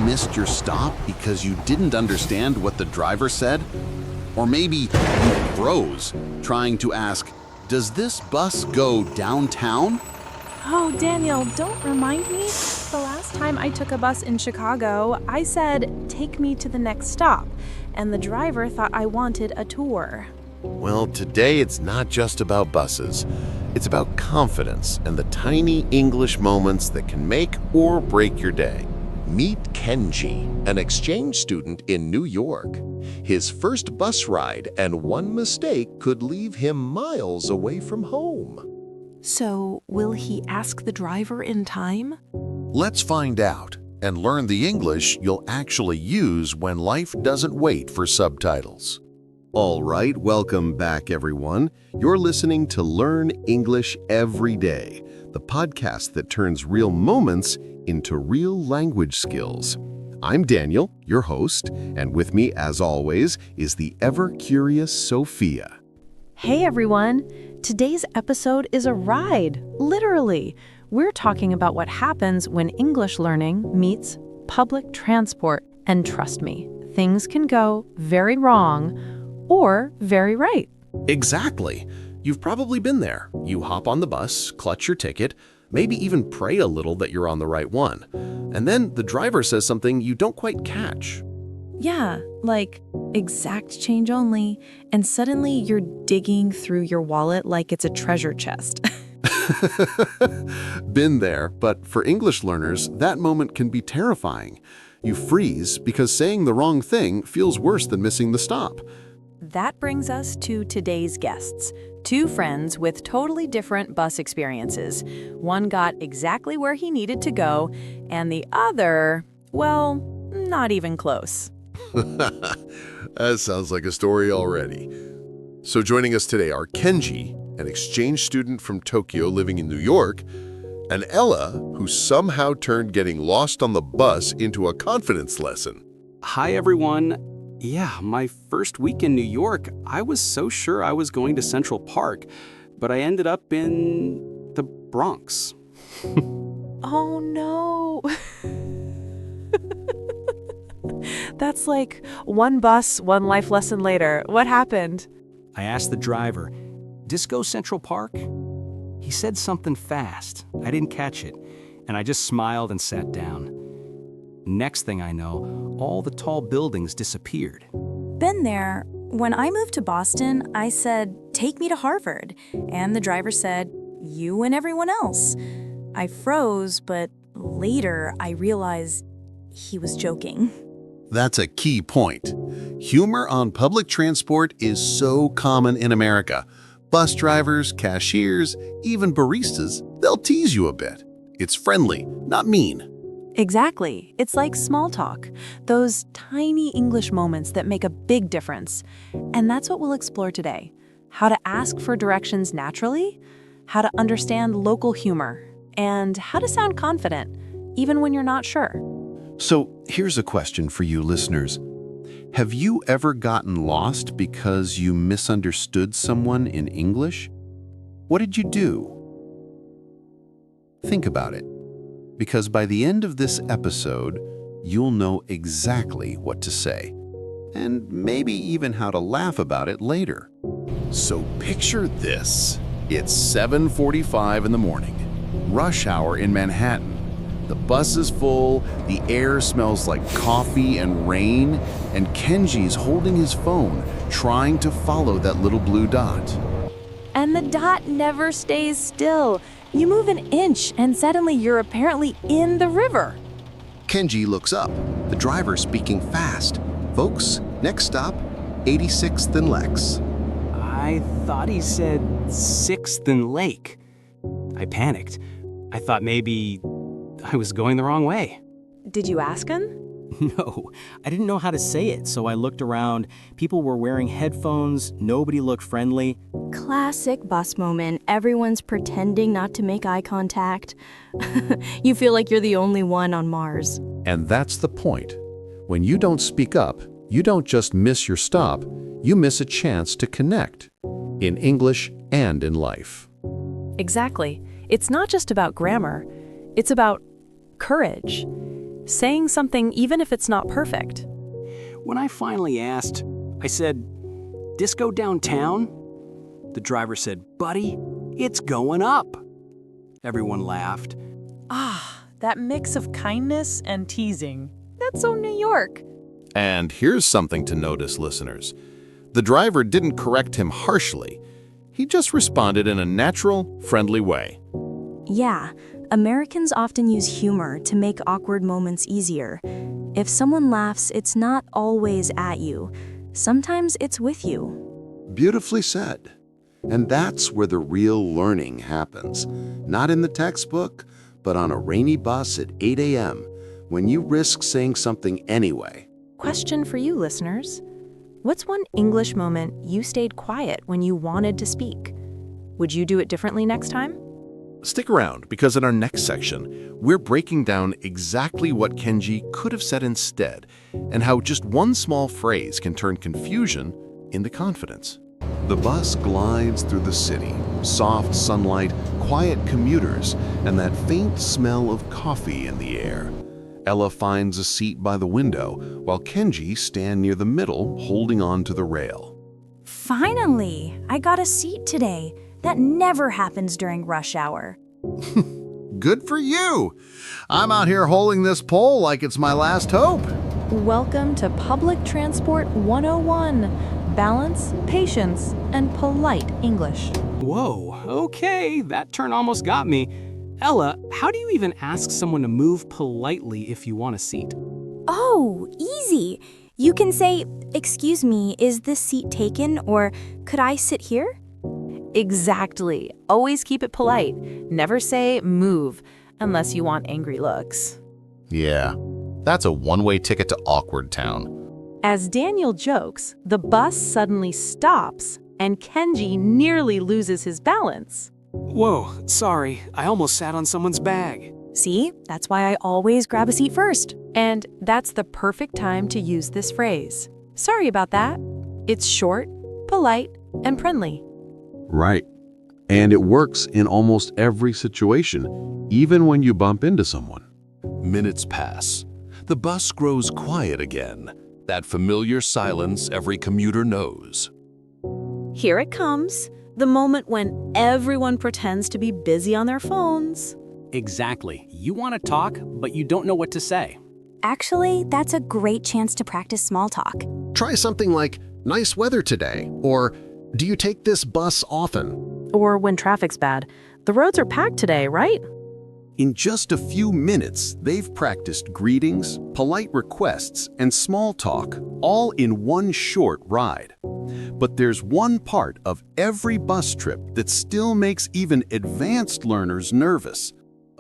missed your stop because you didn't understand what the driver said? Or maybe you froze, trying to ask, "Does this bus go downtown?" Oh, Daniel, don't remind me. The last time I took a bus in Chicago, I said, "Take me to the next stop," and the driver thought I wanted a tour. Well, today it's not just about buses. It's about confidence and the tiny English moments that can make or break your day. Meet Kenji, an exchange student in New York. His first bus ride and one mistake could leave him miles away from home. So, will he ask the driver in time? Let's find out and learn the English you'll actually use when life doesn't wait for subtitles. All right, welcome back, everyone. You're listening to Learn English Every Day, the podcast that turns real moments into real language skills. I'm Daniel, your host, and with me, as always, is the ever-curious Sofia. Hey, everyone. Today's episode is a ride, literally. We're talking about what happens when English learning meets public transport. And trust me, things can go very wrong or very right. Exactly. You've probably been there. You hop on the bus, clutch your ticket, maybe even pray a little that you're on the right one. And then the driver says something you don't quite catch. Yeah, like exact change only, and suddenly you're digging through your wallet like it's a treasure chest. Been there, but for English learners, that moment can be terrifying. You freeze because saying the wrong thing feels worse than missing the stop. That brings us to today's guests. Two friends with totally different bus experiences. One got exactly where he needed to go, and the other, well, not even close. That sounds like a story already. So joining us today are Kenji, an exchange student from Tokyo living in New York, and Ella, who somehow turned getting lost on the bus into a confidence lesson. Hi, everyone. Yeah, my first week in New York, I was so sure I was going to Central Park, but I ended up in the Bronx. Oh, no. That's like one bus, one life lesson later. What happened? I asked the driver, "Disco Central Park?" He said something fast. I didn't catch it, and I just smiled and sat down. Next thing I know, all the tall buildings disappeared. Been there. When I moved to Boston, I said, "Take me to Harvard." And the driver said, "You and everyone else." I froze, but later I realized he was joking. That's a key point. Humor on public transport is so common in America. Bus drivers, cashiers, even baristas, they'll tease you a bit. It's friendly, not mean. Exactly. It's like small talk, those tiny English moments that make a big difference. And that's what we'll explore today. How to ask for directions naturally, how to understand local humor, and how to sound confident, even when you're not sure. So here's a question for you listeners. Have you ever gotten lost because you misunderstood someone in English? What did you do? Think about it, because by the end of this episode, you'll know exactly what to say, and maybe even how to laugh about it later. So picture this. It's 7:45 in the morning, rush hour in Manhattan. The bus is full, the air smells like coffee and rain, and Kenji's holding his phone, trying to follow that little blue dot. And the dot never stays still. You move an inch, and suddenly you're apparently in the river. Kenji looks up, the driver speaking fast. "Folks, next stop, 86th and Lex." I thought he said 6th and Lake. I panicked. I thought maybe I was going the wrong way. Did you ask him? No, I didn't know how to say it, so I looked around. People were wearing headphones. Nobody looked friendly. Classic bus moment. Everyone's pretending not to make eye contact. You feel like you're the only one on Mars. And that's the point. When you don't speak up, you don't just miss your stop, you miss a chance to connect, in English and in life. Exactly. It's not just about grammar. It's about courage. saying something even if it's not perfect. When I finally asked, I said, "Disco downtown?" The driver said, "Buddy, it's going up." Everyone laughed. Ah, that mix of kindness and teasing. That's so New York. And here's something to notice, listeners. The driver didn't correct him harshly. He just responded in a natural, friendly way. Yeah, Americans often use humor to make awkward moments easier. If someone laughs, it's not always at you. Sometimes it's with you. Beautifully said. And that's where the real learning happens. Not in the textbook, but on a rainy bus at 8 a.m. when you risk saying something anyway. Question for you, listeners. What's one English moment you stayed quiet when you wanted to speak? Would you do it differently next time? Stick around, because in our next section, we're breaking down exactly what Kenji could have said instead, and how just one small phrase can turn confusion into confidence. The bus glides through the city, soft sunlight, quiet commuters, and that faint smell of coffee in the air. Ella finds a seat by the window, while Kenji stands near the middle, holding on to the rail. Finally, I got a seat today. That never happens during rush hour. Good for you! I'm out here holding this pole like it's my last hope. Welcome to Public Transport 101. Balance, patience, and polite English. Whoa, okay, that turn almost got me. Ella, how do you even ask someone to move politely if you want a seat? Oh, easy. You can say, "Excuse me, is this seat taken?" or "Could I sit here?" Exactly. Always keep it polite. Never say move unless you want angry looks. Yeah, that's a one-way ticket to awkward town. As Daniel jokes, the bus suddenly stops and Kenji nearly loses his balance. Whoa, sorry, I almost sat on someone's bag. See, that's why I always grab a seat first. And that's the perfect time to use this phrase. Sorry about that. It's short, polite, and friendly. Right. And it works in almost every situation, even when you bump into someone. Minutes pass. The bus grows quiet again. That familiar silence every commuter knows. Here it comes, the moment when everyone pretends to be busy on their phones. Exactly. You want to talk, but you don't know what to say. Actually, that's a great chance to practice small talk. Try something like, "Nice weather today," or "Do you take this bus often?" Or when traffic's bad. The roads are packed today, right? In just a few minutes, they've practiced greetings, polite requests, and small talk, all in one short ride. But there's one part of every bus trip that still makes even advanced learners nervous.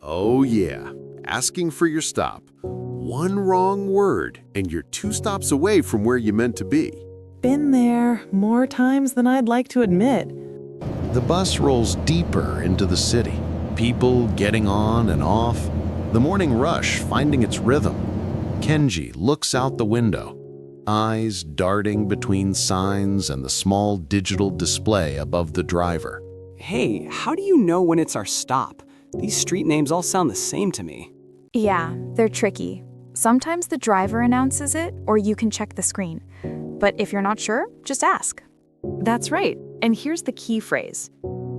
Oh yeah, asking for your stop. One wrong word, and you're 2 stops away from where you meant to be. Been there more times than I'd like to admit. The bus rolls deeper into the city, people getting on and off, the morning rush finding its rhythm. Kenji looks out the window, eyes darting between signs and the small digital display above the driver. Hey, how do you know when it's our stop? These street names all sound the same to me. Yeah, they're tricky. Sometimes the driver announces it, or you can check the screen. But if you're not sure, just ask. That's right. And here's the key phrase.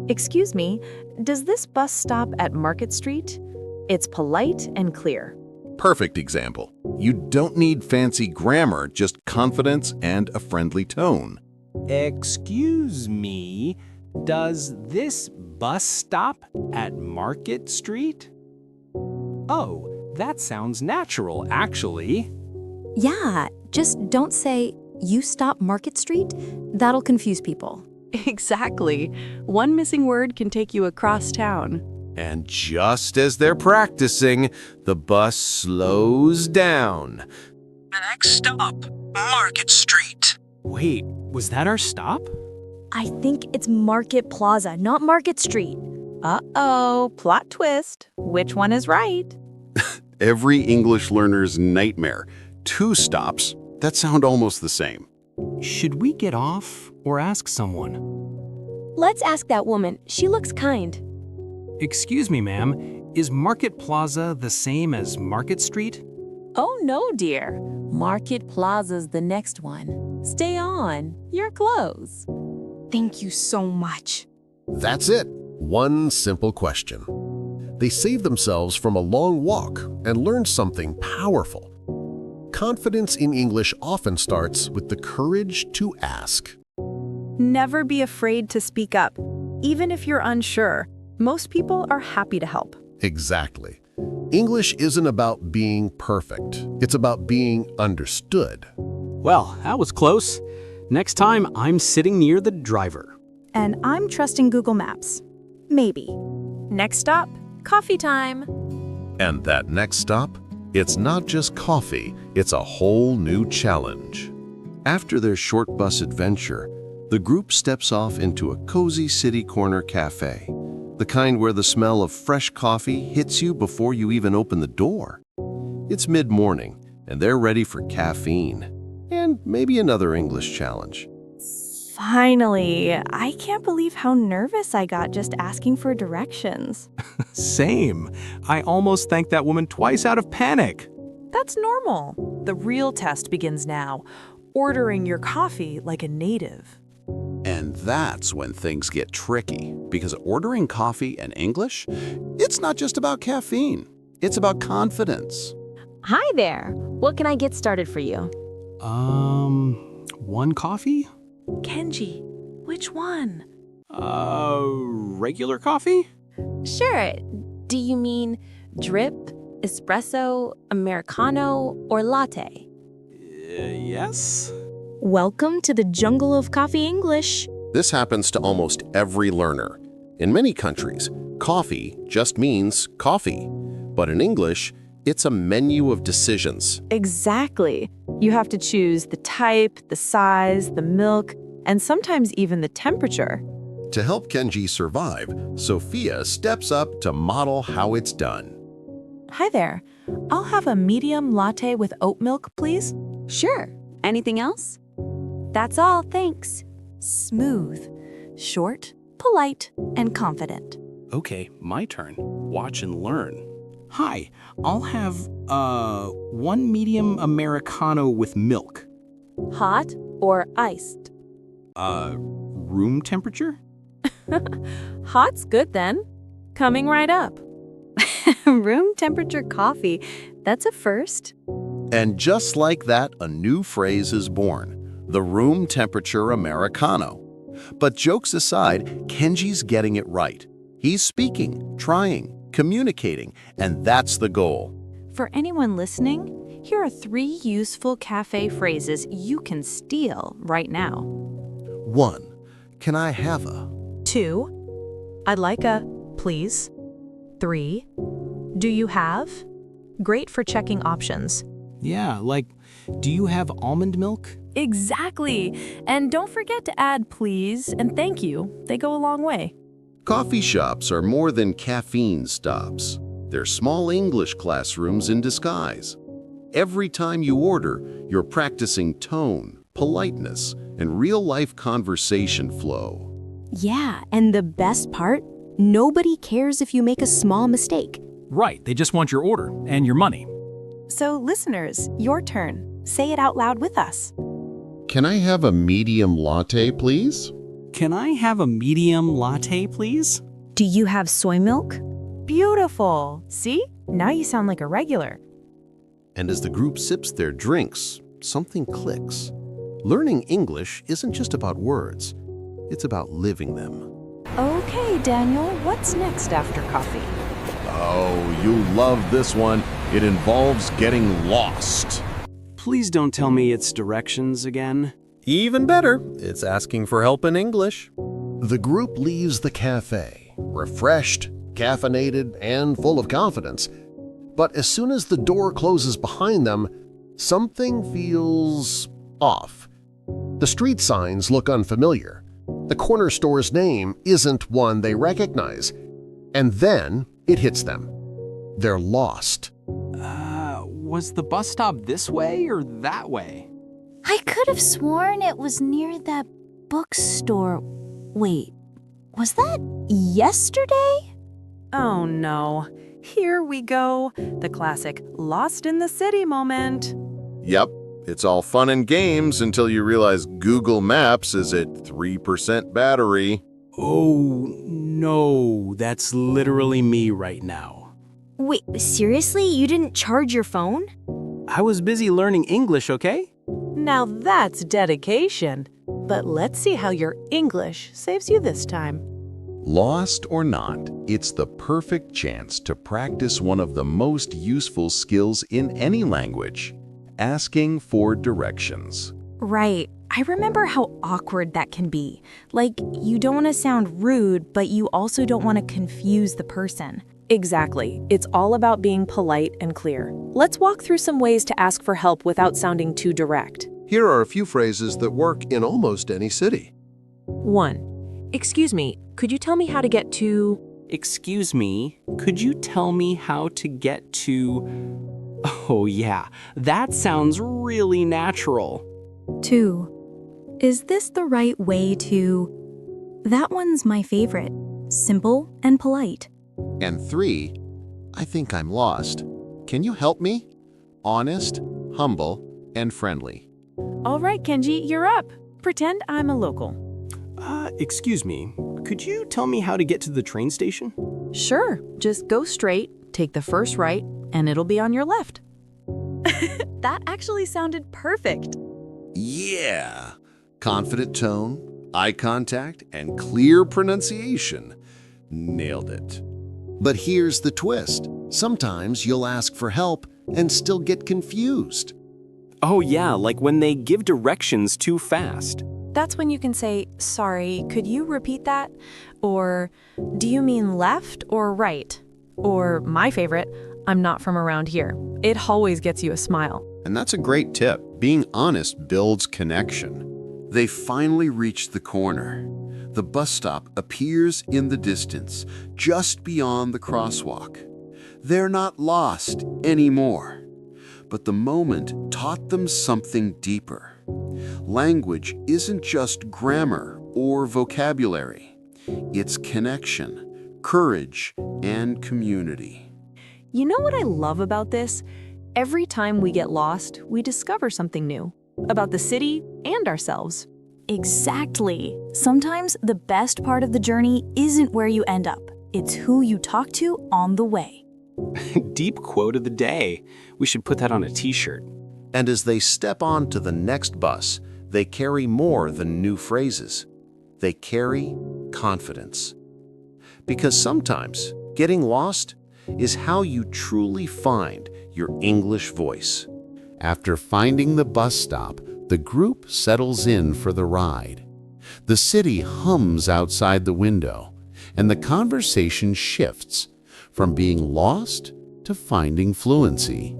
Excuse me, does this bus stop at Market Street? It's polite and clear. Perfect example. You don't need fancy grammar, just confidence and a friendly tone. Excuse me, does this bus stop at Market Street? Oh, that sounds natural, actually. Yeah, just don't say, "You stop Market Street?" That'll confuse people. Exactly. One missing word can take you across town. And just as they're practicing, the bus slows down. Next stop, Market Street. Wait, was that our stop? I think it's Market Plaza, not Market Street. Uh-oh, plot twist. Which one is right? Every English learner's nightmare. 2 stops that sound almost the same. Should we get off or ask someone? Let's ask that woman. She looks kind. Excuse me, ma'am, is Market Plaza the same as Market Street? Oh no, dear. Market Plaza's the next one. Stay on. You're close. Thank you so much. That's it. One simple question. They saved themselves from a long walk and learned something powerful. Confidence in English often starts with the courage to ask. Never be afraid to speak up. Even if you're unsure, most people are happy to help. Exactly. English isn't about being perfect. It's about being understood. Well, that was close. Next time, I'm sitting near the driver. And I'm trusting Google Maps. Maybe. Next stop, coffee time. And that next stop, it's not just coffee, it's a whole new challenge. After their short bus adventure, the group steps off into a cozy city corner cafe, the kind where the smell of fresh coffee hits you before you even open the door. It's mid-morning, and they're ready for caffeine, and maybe another English challenge. Finally, I can't believe how nervous I got just asking for directions. Same. I almost thanked that woman twice out of panic. That's normal. The real test begins now. Ordering your coffee like a native. And that's when things get tricky, because ordering coffee in English, it's not just about caffeine. It's about confidence. Hi there. What can I get started for you? One coffee? Kenji, which one? Regular coffee? Sure. Do you mean drip, espresso, Americano, or latte? Yes. Welcome to the jungle of coffee English. This happens to almost every learner. In many countries, coffee just means coffee. But in English, it's a menu of decisions. Exactly. You have to choose the type, the size, the milk, and sometimes even the temperature. To help Kenji survive, Sofia steps up to model how it's done. Hi there. I'll have a medium latte with oat milk, please. Sure. Anything else? That's all, thanks. Smooth, short, polite, and confident. Okay, my turn. Watch and learn. Hi, I'll have, one medium Americano with milk. Hot or iced? Room temperature? Hot's good then. Coming right up. Room temperature coffee. That's a first. And just like that, a new phrase is born, the room temperature Americano. But jokes aside, Kenji's getting it right. He's speaking, trying, communicating, and that's the goal. For anyone listening, here are 3 useful cafe phrases you can steal right now. 1. Can I have a? 2. I'd like a, please. 3. Do you have? Great for checking options. Yeah, like, do you have almond milk? Exactly. And don't forget to add please and thank you. They go a long way. Coffee shops are more than caffeine stops. They're small English classrooms in disguise. Every time you order, you're practicing tone, politeness, and real-life conversation flow. Yeah, and the best part, nobody cares if you make a small mistake. Right, they just want your order and your money. So listeners, your turn. Say it out loud with us. Can I have a medium latte, please? Can I have a medium latte, please? Do you have soy milk? Beautiful. See? Now you sound like a regular. And as the group sips their drinks, something clicks. Learning English isn't just about words. It's about living them. Okay, Daniel, what's next after coffee? Oh, you'll love this one. It involves getting lost. Please don't tell me it's directions again. Even better, it's asking for help in English. The group leaves the cafe, refreshed, caffeinated, and full of confidence. But as soon as the door closes behind them, something feels off. The street signs look unfamiliar. The corner store's name isn't one they recognize. And then it hits them. They're lost. Was the bus stop this way or that way? I could have sworn it was near that bookstore. Wait, was that yesterday? Oh no. Here we go, the classic lost in the city moment. Yep, it's all fun and games until you realize Google Maps is at 3% battery. Oh, no, that's literally me right now. Wait, seriously? You didn't charge your phone? I was busy learning English, okay? Now that's dedication. But let's see how your English saves you this time. Lost or not, it's the perfect chance to practice one of the most useful skills in any language, asking for directions. Right. I remember how awkward that can be. Like, you don't want to sound rude, but you also don't want to confuse the person. Exactly. It's all about being polite and clear. Let's walk through some ways to ask for help without sounding too direct. Here are a few phrases that work in almost any city. 1. Excuse me, could you tell me how to get to... Excuse me, could you tell me how to get to... Oh yeah, that sounds really natural. 2. Is this the right way to... That one's my favorite. Simple and polite. And 3, I think I'm lost. Can you help me? Honest, humble, and friendly. All right, Kenji, you're up. Pretend I'm a local. Excuse me, could you tell me how to get to the train station? Sure, just go straight, take the first right, and it'll be on your left. That actually sounded perfect. Yeah! Confident tone, eye contact, and clear pronunciation. Nailed it. But here's the twist. Sometimes you'll ask for help and still get confused. Oh yeah, like when they give directions too fast. That's when you can say, sorry, could you repeat that? Or, do you mean left or right? Or, my favorite, I'm not from around here. It always gets you a smile. And that's a great tip. Being honest builds connection. They finally reach the corner. The bus stop appears in the distance, just beyond the crosswalk. They're not lost anymore. But the moment taught them something deeper. Language isn't just grammar or vocabulary. It's connection, courage, and community. You know what I love about this? Every time we get lost, we discover something new about the city and ourselves. Exactly. Sometimes the best part of the journey isn't where you end up. It's who you talk to on the way. Deep quote of the day. We should put that on a t-shirt. And as they step on to the next bus, they carry more than new phrases. They carry confidence. Because sometimes getting lost is how you truly find your English voice. After finding the bus stop, the group settles in for the ride. The city hums outside the window, and the conversation shifts from being lost to finding fluency.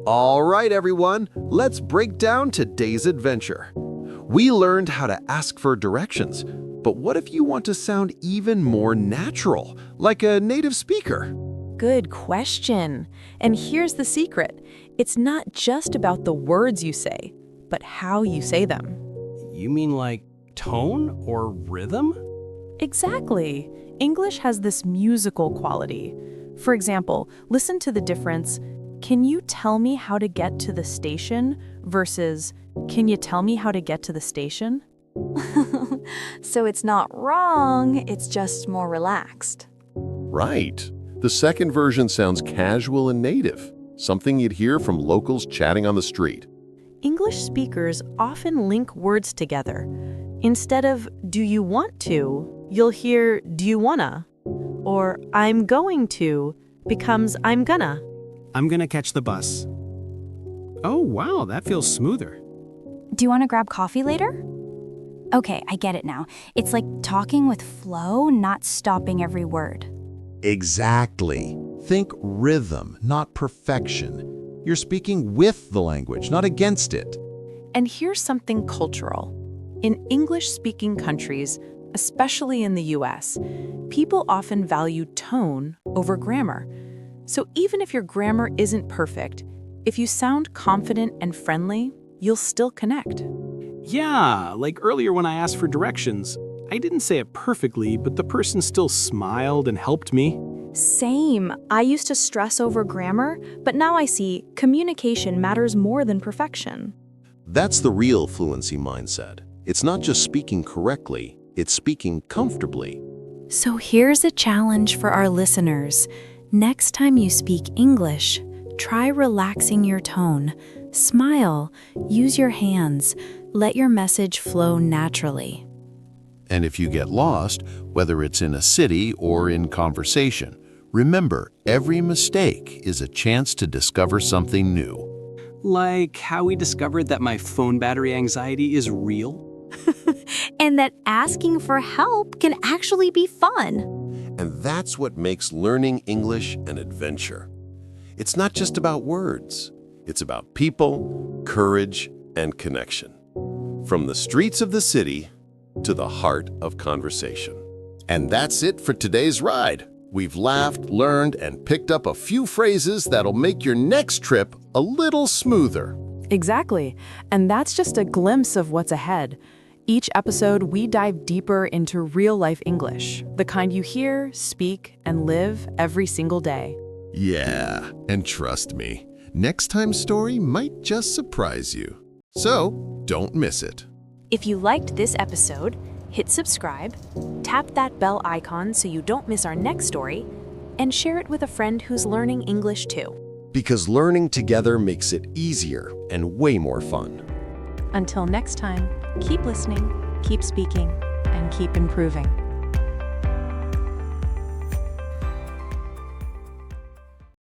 All right, everyone, let's break down today's adventure. We learned how to ask for directions, but what if you want to sound even more natural, like a native speaker? Good question. And here's the secret. It's not just about the words you say, but how you say them. You mean like tone or rhythm? Exactly. English has this musical quality. For example, listen to the difference. Can you tell me how to get to the station versus can you tell me how to get to the station? So it's not wrong, it's just more relaxed. Right. The second version sounds casual and native, something you'd hear from locals chatting on the street. English speakers often link words together. Instead of do you want to, you'll hear do you wanna? Or I'm going to becomes I'm gonna. I'm gonna catch the bus. Oh, wow, that feels smoother. Do you want to grab coffee later? Okay, I get it now. It's like talking with flow, not stopping every word. Exactly. Think rhythm, not perfection. You're speaking with the language, not against it. And here's something cultural. In English-speaking countries, especially in the US, people often value tone over grammar. So even if your grammar isn't perfect, if you sound confident and friendly, you'll still connect. Yeah, like earlier when I asked for directions, I didn't say it perfectly, but the person still smiled and helped me. Same. I used to stress over grammar, but now I see communication matters more than perfection. That's the real fluency mindset. It's not just speaking correctly, it's speaking comfortably. So here's a challenge for our listeners. Next time you speak English, try relaxing your tone. Smile, use your hands, let your message flow naturally. And if you get lost, whether it's in a city or in conversation, remember, every mistake is a chance to discover something new. Like how we discovered that my phone battery anxiety is real. And that asking for help can actually be fun. And that's what makes learning English an adventure. It's not just about words. It's about people, courage, and connection. From the streets of the city to the heart of conversation. And that's it for today's ride. We've laughed, learned, and picked up a few phrases that'll make your next trip a little smoother. Exactly. And that's just a glimpse of what's ahead. Each episode, we dive deeper into real-life English, the kind you hear, speak, and live every single day. Yeah, and trust me, next time's story might just surprise you. So, don't miss it. If you liked this episode, hit subscribe, tap that bell icon so you don't miss our next story, and share it with a friend who's learning English too. Because learning together makes it easier and way more fun. Until next time, keep listening, keep speaking, and keep improving.